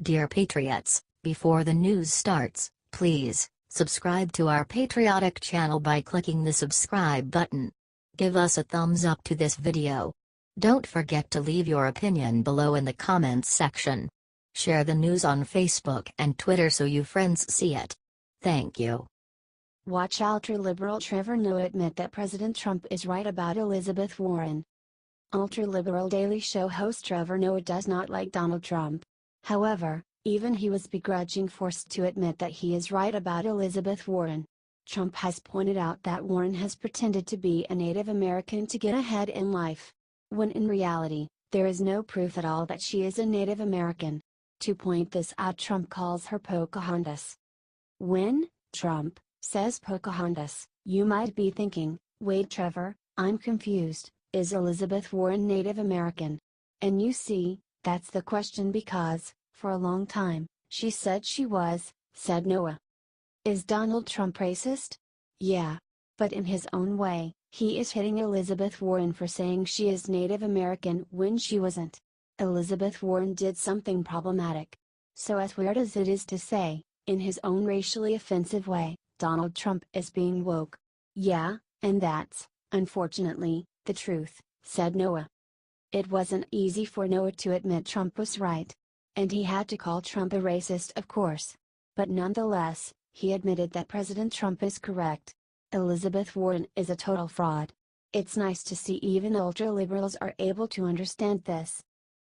Dear Patriots, before the news starts, please subscribe to our patriotic channel by clicking the subscribe button. Give us a thumbs up to this video. Don't forget to leave your opinion below in the comments section. Share the news on Facebook and Twitter so your friends see it. Thank you. Watch ultra-liberal Trevor Noah admit that President Trump is right about Elizabeth Warren. Ultra-liberal Daily Show host Trevor Noah does not like Donald Trump. However, even he was begrudging forced to admit that he is right about Elizabeth Warren. Trump has pointed out that Warren has pretended to be a Native American to get ahead in life, when in reality, there is no proof at all that she is a Native American. To point this out, Trump calls her Pocahontas. When Trump says Pocahontas, you might be thinking, wait Trevor, I'm confused, is Elizabeth Warren Native American? And you see, that's the question because, for a long time, she said she was, said Noah. Is Donald Trump racist? Yeah. But in his own way, he is hitting Elizabeth Warren for saying she is Native American when she wasn't. Elizabeth Warren did something problematic. So as weird as it is to say, in his own racially offensive way, Donald Trump is being woke. Yeah, and that's, unfortunately, the truth, said Noah. It wasn't easy for Noah to admit Trump was right. And he had to call Trump a racist, of course. But nonetheless, he admitted that President Trump is correct. Elizabeth Warren is a total fraud. It's nice to see even ultra-liberals are able to understand this.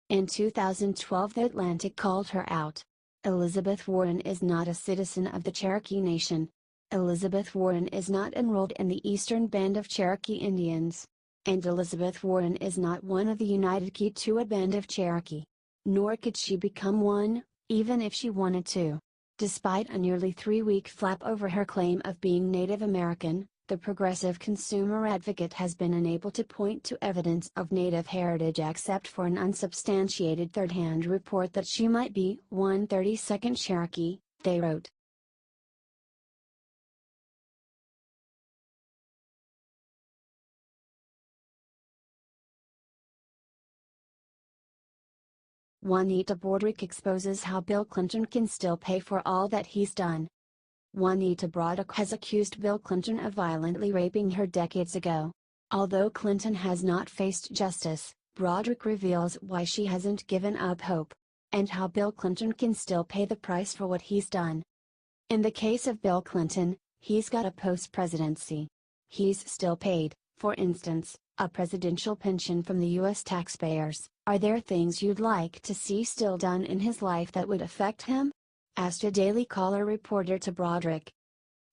In 2012, The Atlantic called her out. Elizabeth Warren is not a citizen of the Cherokee Nation. Elizabeth Warren is not enrolled in the Eastern Band of Cherokee Indians. And Elizabeth Warren is not one of the United Kituwa Band of Cherokee. Nor could she become one, even if she wanted to. Despite a nearly 3-week flap over her claim of being Native American, the progressive consumer advocate has been unable to point to evidence of Native heritage except for an unsubstantiated third-hand report that she might be 1/32 Cherokee, they wrote. Juanita Broaddrick exposes how Bill Clinton can still pay for all that he's done. Juanita Broaddrick has accused Bill Clinton of violently raping her decades ago. Although Clinton has not faced justice, Broaddrick reveals why she hasn't given up hope, and how Bill Clinton can still pay the price for what he's done. In the case of Bill Clinton, he's got a post-presidency. He's still paid, for instance, a presidential pension from the U.S. taxpayers. Are there things you'd like to see still done in his life that would affect him? Asked a Daily Caller reporter to Broaddrick.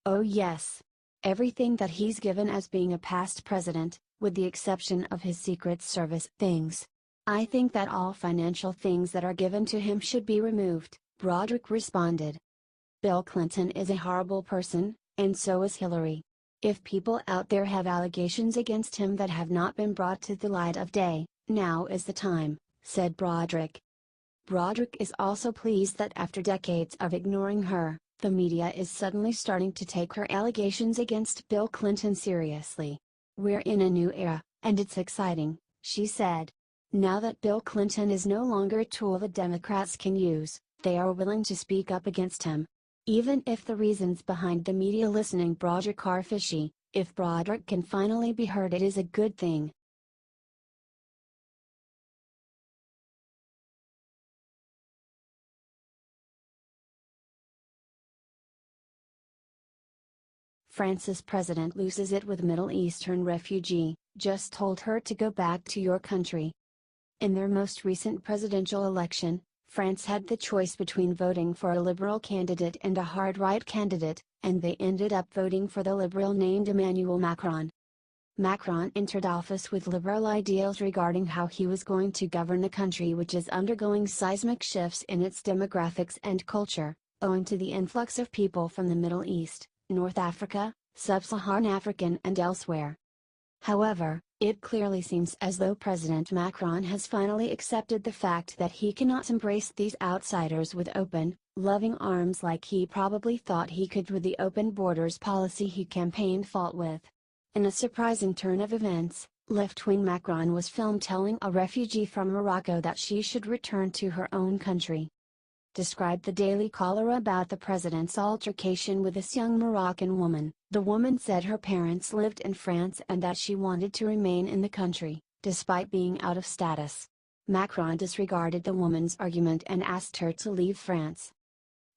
Oh yes. Everything that he's given as being a past president, with the exception of his Secret Service things. I think that all financial things that are given to him should be removed, Broaddrick responded. Bill Clinton is a horrible person, and so is Hillary. If people out there have allegations against him that have not been brought to the light of day, now is the time, said Broaddrick. Broaddrick is also pleased that after decades of ignoring her, the media is suddenly starting to take her allegations against Bill Clinton seriously. We're in a new era, and it's exciting, she said. Now that Bill Clinton is no longer a tool the Democrats can use, they are willing to speak up against him. Even if the reasons behind the media listening Broaddrick are fishy, if Broaddrick can finally be heard, it is a good thing. France's president loses it with Middle Eastern refugee, just told her to go back to your country. In their most recent presidential election, France had the choice between voting for a liberal candidate and a hard-right candidate, and they ended up voting for the liberal named Emmanuel Macron. Macron entered office with liberal ideals regarding how he was going to govern a country which is undergoing seismic shifts in its demographics and culture, owing to the influx of people from the Middle East, North Africa, Sub-Saharan African and elsewhere. However, it clearly seems as though President Macron has finally accepted the fact that he cannot embrace these outsiders with open, loving arms like he probably thought he could with the open borders policy he campaigned fought with. In a surprising turn of events, left-wing Macron was filmed telling a refugee from Morocco that she should return to her own country. described the Daily Caller about the president's altercation with this young Moroccan woman. The woman said her parents lived in France and that she wanted to remain in the country, despite being out of status. Macron disregarded the woman's argument and asked her to leave France.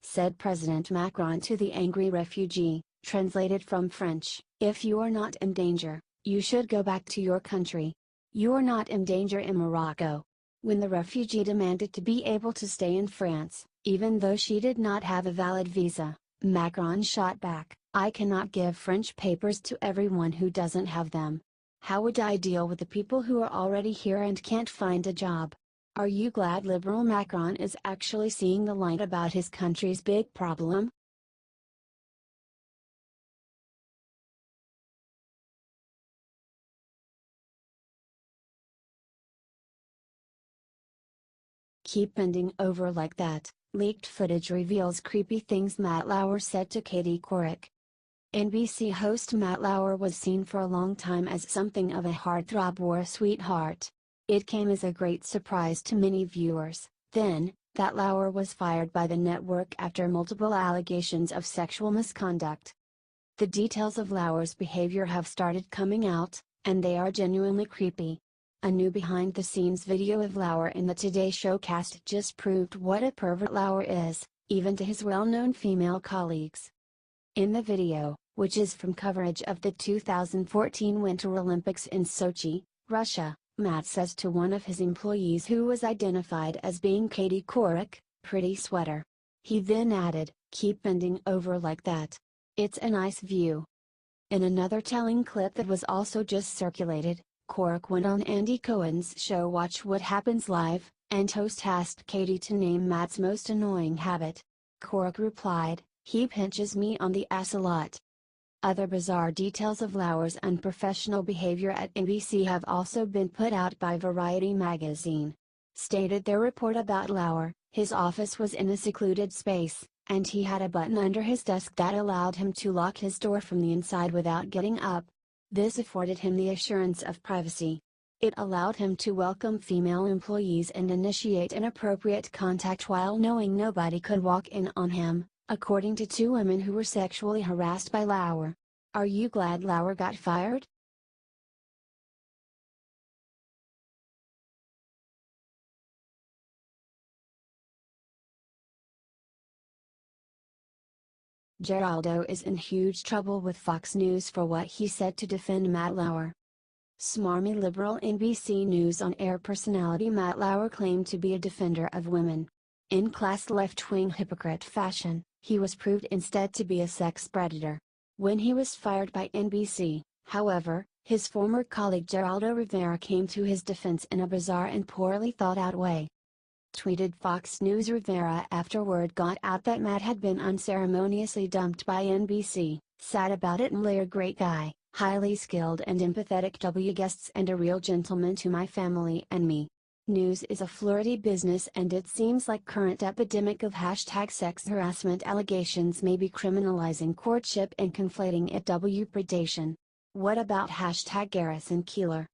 Said President Macron to the angry refugee, translated from French, "If you are not in danger, you should go back to your country. You are not in danger in Morocco." When the refugee demanded to be able to stay in France, even though she did not have a valid visa, Macron shot back, "I cannot give French papers to everyone who doesn't have them. How would I deal with the people who are already here and can't find a job?" Are you glad liberal Macron is actually seeing the light about his country's big problem? Keep bending over like that. Leaked footage reveals creepy things Matt Lauer said to Katie Couric. NBC host Matt Lauer was seen for a long time as something of a heartthrob or a sweetheart. It came as a great surprise to many viewers, then, that Lauer was fired by the network after multiple allegations of sexual misconduct. The details of Lauer's behavior have started coming out, and they are genuinely creepy. A new behind-the-scenes video of Lauer in the Today Show cast just proved what a pervert Lauer is, even to his well-known female colleagues. In the video, which is from coverage of the 2014 Winter Olympics in Sochi, Russia, Matt says to one of his employees who was identified as being Katie Couric, "Pretty sweater." He then added, "Keep bending over like that. It's a nice view." In another telling clip that was also just circulated, Couric went on Andy Cohen's show Watch What Happens Live, and host asked Katie to name Matt's most annoying habit. Couric replied, "He pinches me on the ass a lot." Other bizarre details of Lauer's unprofessional behavior at NBC have also been put out by Variety magazine. Stated their report about Lauer, his office was in a secluded space, and he had a button under his desk that allowed him to lock his door from the inside without getting up. This afforded him the assurance of privacy. It allowed him to welcome female employees and initiate inappropriate contact while knowing nobody could walk in on him, according to two women who were sexually harassed by Lauer. Are you glad Lauer got fired? Geraldo is in huge trouble with Fox News for what he said to defend Matt Lauer. Smarmy liberal NBC News on-air personality Matt Lauer claimed to be a defender of women. In class left-wing hypocrite fashion, he was proved instead to be a sex predator. When he was fired by NBC, however, his former colleague Geraldo Rivera came to his defense in a bizarre and poorly thought-out way. Tweeted Fox News Rivera after word got out that Matt had been unceremoniously dumped by NBC, sad about it and later great guy, highly skilled and empathetic W guests and a real gentleman to my family and me. News is a flirty business and it seems like current epidemic of hashtag sex harassment allegations may be criminalizing courtship and conflating it W predation. What about hashtag Garrison Keillor?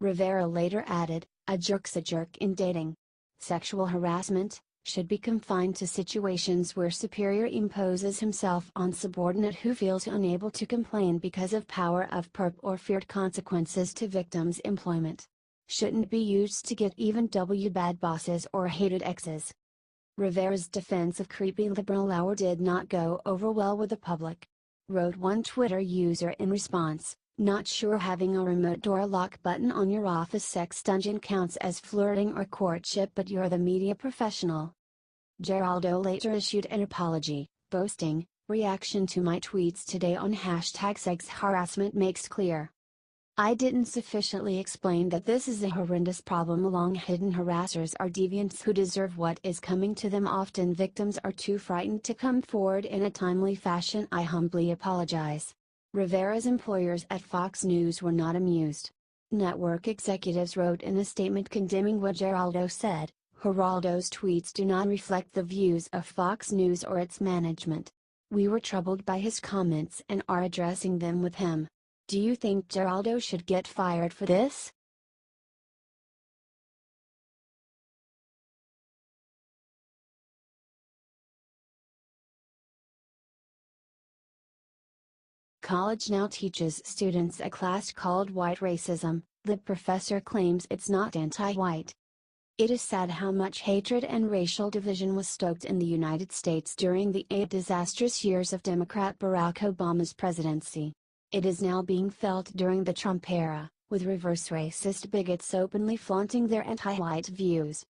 Rivera later added, a jerk's a jerk in dating. Sexual harassment should be confined to situations where superior imposes himself on subordinate who feels unable to complain because of power of perp or feared consequences to victims' employment. Shouldn't be used to get even W bad bosses or hated exes. Rivera's defense of creepy liberal Lauer did not go over well with the public. Wrote one Twitter user in response, not sure having a remote door lock button on your office sex dungeon counts as flirting or courtship, but you're the media professional. Geraldo later issued an apology, boasting, reaction to my tweets today on hashtag sex harassment makes clear. I didn't sufficiently explain that this is a horrendous problem along hidden harassers are deviants who deserve what is coming to them. Often victims are too frightened to come forward in a timely fashion. I humbly apologize. Rivera's employers at Fox News were not amused. Network executives wrote in a statement condemning what Geraldo said, Geraldo's tweets do not reflect the views of Fox News or its management. We were troubled by his comments and are addressing them with him. Do you think Geraldo should get fired for this? college now teaches students a class called White Racism. The professor claims it's not anti-white. It is sad how much hatred and racial division was stoked in the United States during the 8 disastrous years of Democrat Barack Obama's presidency. It is now being felt during the Trump era, with reverse racist bigots openly flaunting their anti-white views.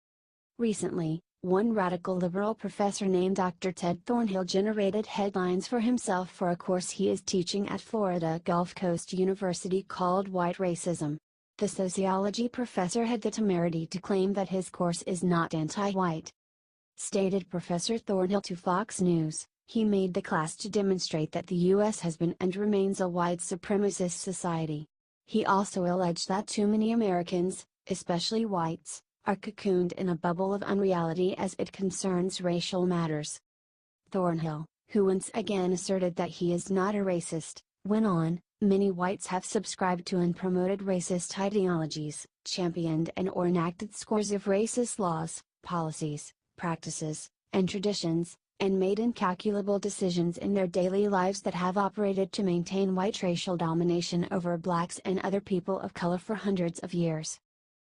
Recently, one radical liberal professor named Dr. Ted Thornhill generated headlines for himself for a course he is teaching at Florida Gulf Coast University called White Racism. The sociology professor had the temerity to claim that his course is not anti-white. Stated Professor Thornhill to Fox News, he made the class to demonstrate that the U.S. has been and remains a white supremacist society. He also alleged that too many Americans, especially whites, are cocooned in a bubble of unreality as it concerns racial matters. Thornhill, who once again asserted that he is not a racist, went on, "Many whites have subscribed to and promoted racist ideologies, championed and or enacted scores of racist laws, policies, practices, and traditions, and made incalculable decisions in their daily lives that have operated to maintain white racial domination over blacks and other people of color for hundreds of years."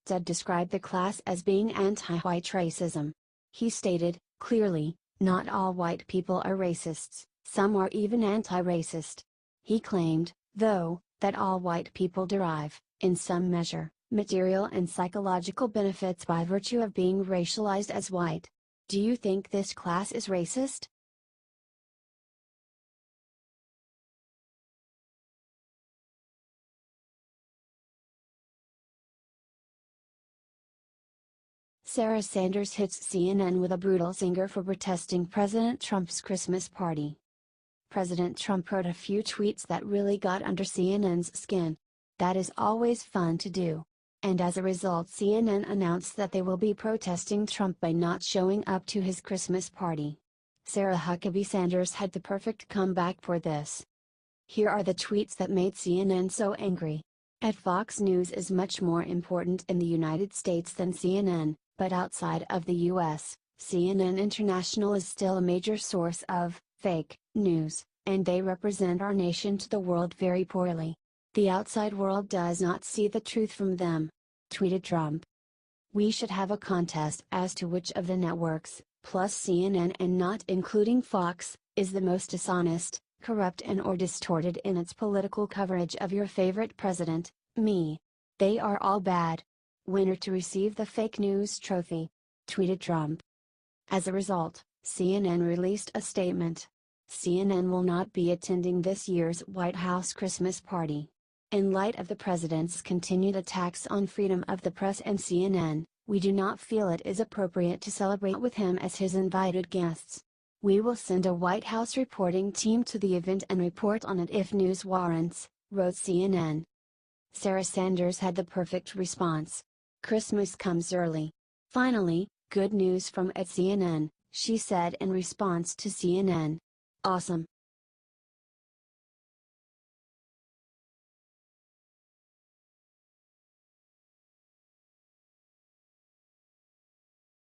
Ted described the class as being anti-white racism. He stated, clearly, not all white people are racists, some are even anti-racist. He claimed, though, that all white people derive, in some measure, material and psychological benefits by virtue of being racialized as white. Do you think this class is racist? Sarah Sanders hits CNN with a brutal zinger for protesting President Trump's Christmas party. President Trump wrote a few tweets that really got under CNN's skin. That is always fun to do. And as a result, CNN announced that they will be protesting Trump by not showing up to his Christmas party. Sarah Huckabee Sanders had the perfect comeback for this. Here are the tweets that made CNN so angry. At Fox News is much more important in the United States than CNN, but outside of the US, CNN International is still a major source of fake news, and they represent our nation to the world very poorly. The outside world does not see the truth from them. Tweeted Trump. We should have a contest as to which of the networks, plus CNN and not including Fox, is the most dishonest, corrupt and or distorted in its political coverage of your favorite president, me. They are all bad. Winner to receive the fake news trophy. Tweeted Trump. As a result, CNN released a statement. CNN will not be attending this year's White House Christmas party. In light of the president's continued attacks on freedom of the press and CNN, we do not feel it is appropriate to celebrate with him as his invited guests. We will send a White House reporting team to the event and report on it if news warrants, wrote CNN. Sarah Sanders had the perfect response. Christmas comes early. Finally, good news from at CNN, she said in response to CNN. Awesome.